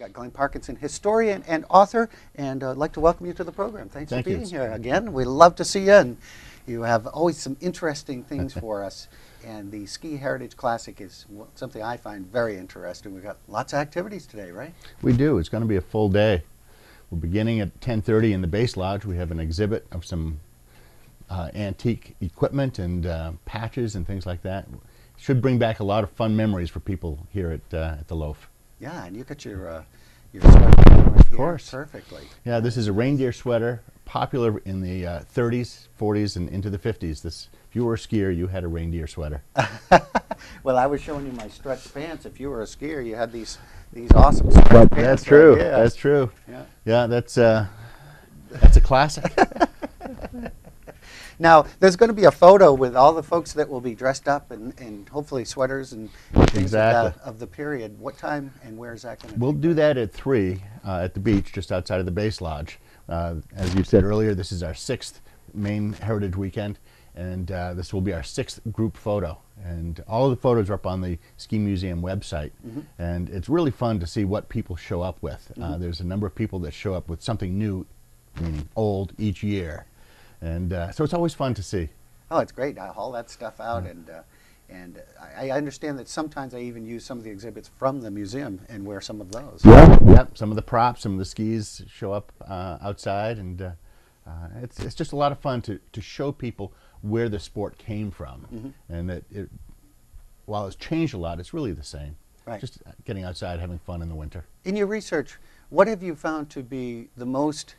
got Glenn Parkinson, historian and author, and I'd like to welcome you to the program. Thanks for being here again. We love to see you, and you have always some interesting things for us. And the Ski Heritage Classic is something I find very interesting. We've got lots of activities today, right? We do. It's going to be a full day. We're beginning at 10:30 in the base lodge. We have an exhibit of some antique equipment and patches and things like that. Should bring back a lot of fun memories for people here at the Loaf. Yeah, and you got your sweater right here. Of course. Perfectly. Yeah, this is a reindeer sweater, popular in the 30s, 40s, and into the 50s. If you were a skier, you had a reindeer sweater. Well, I was showing you my stretch pants. If you were a skier, you had these awesome stretch pants. That's true. Right. That's true. Yeah. Yeah, that's a classic. Now, there's going to be a photo with all the folks that will be dressed up in hopefully sweaters and things of the period. What time and where is that going to be? We'll do that at 3 at the beach, just outside of the base lodge. As you said earlier, this is our 6th main Heritage Weekend, and this will be our 6th group photo. And all of the photos are up on the Ski Museum website, and it's really fun to see what people show up with. There's a number of people that show up with something new, meaning old, each year. And so it's always fun to see. Oh, it's great. I haul that stuff out, and I understand that sometimes I even use some of the exhibits from the museum and wear some of those. Yeah, yep. Some of the props, some of the skis show up outside, and it's just a lot of fun to show people where the sport came from, and that while it's changed a lot, it's really the same. Right. Just getting outside, having fun in the winter. In your research, what have you found to be the most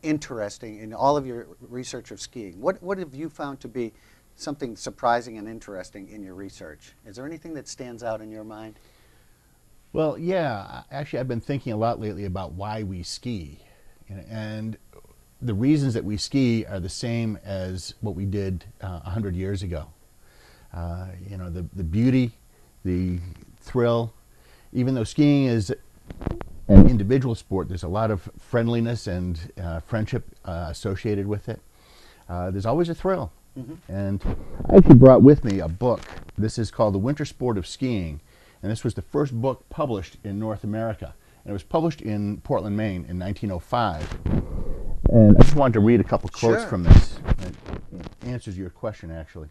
interesting in all of your research of skiing? What have you found to be something surprising and interesting in your research? Is there anything that stands out in your mind? Well, yeah. Actually, I've been thinking a lot lately about why we ski. And the reasons that we ski are the same as what we did 100 years ago. You know, the beauty, the thrill. Even though skiing is an individual sport, there's a lot of friendliness and friendship associated with it. There's always a thrill. And I actually brought with me a book. This is called The Winter Sport of Skiing, and this was the first book published in North America. And it was published in Portland, Maine in 1905. And I just wanted to read a couple quotes from this. It answers your question, actually.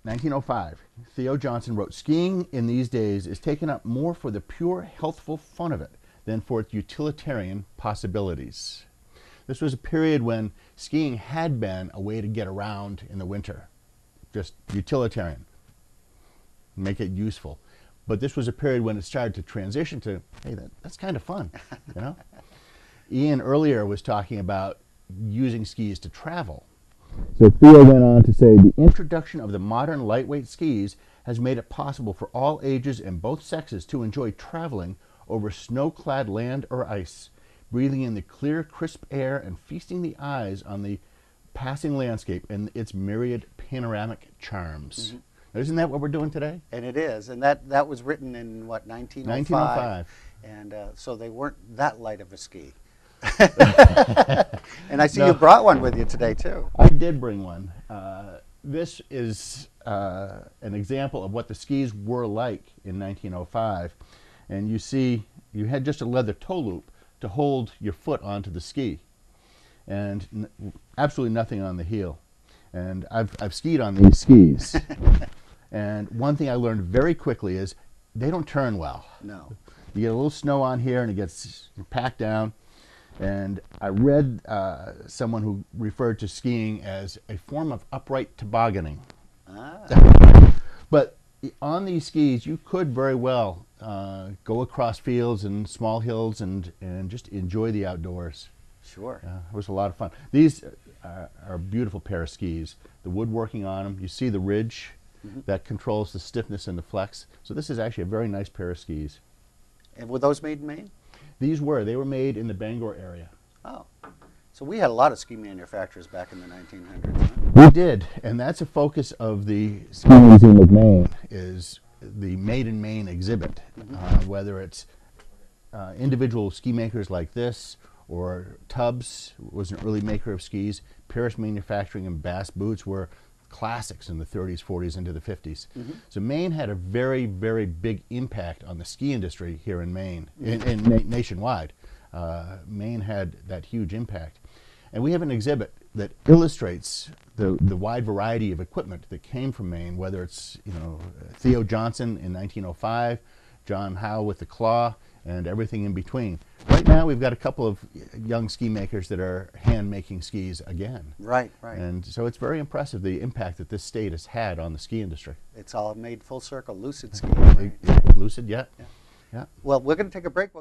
1905, Theo Johnson wrote, "Skiing in these days is taken up more for the pure, healthful fun of it than for its utilitarian possibilities." This was a period when skiing had been a way to get around in the winter, just utilitarian, make it useful. But this was a period when it started to transition to, hey, that's kind of fun, you know? Ian earlier was talking about using skis to travel. So Theo went on to say, "The introduction of the modern lightweight skis has made it possible for all ages and both sexes to enjoy traveling over snow-clad land or ice, breathing in the clear, crisp air and feasting the eyes on the passing landscape and its myriad panoramic charms." Isn't that what we're doing today? And it is. And that was written in, what, 1905? 1905. And so they weren't that light of a ski. And I see you brought one with you today, too. I did bring one. This is an example of what the skis were like in 1905. And you see, you had just a leather toe loop to hold your foot onto the ski, and absolutely nothing on the heel. And I've skied on these skis. And one thing I learned very quickly is they don't turn well. No. You get a little snow on here and it gets packed down. And I read someone who referred to skiing as a form of upright tobogganing. But on these skis, you could very well go across fields and small hills and just enjoy the outdoors. Sure. It was a lot of fun. These are a beautiful pair of skis. The woodworking on them, you see the ridge that controls the stiffness and the flex. So this is actually a very nice pair of skis. And were those made in Maine? They were made in the Bangor area. Oh, so we had a lot of ski manufacturers back in the 1900s. Huh? We did, and that's a focus of the Ski Museum of Maine, is the Made in Maine exhibit. Whether it's individual ski makers like this, or Tubbs was an early maker of skis. Paris Manufacturing and Bass Boots were classics in the 30s, 40s, into the 50s. So Maine had a very, very big impact on the ski industry here in Maine, nationwide. Maine had that huge impact. And we have an exhibit that illustrates the wide variety of equipment that came from Maine, whether it's, you know, Theo Johnson in 1905, John Howe with the claw, and everything in between. Right now we've got a couple of young ski makers that are hand making skis again. Right, right. And so it's very impressive the impact that this state has had on the ski industry. It's all made full circle, lucid skiing. Right? Lucid, yeah. Well, we're going to take a break.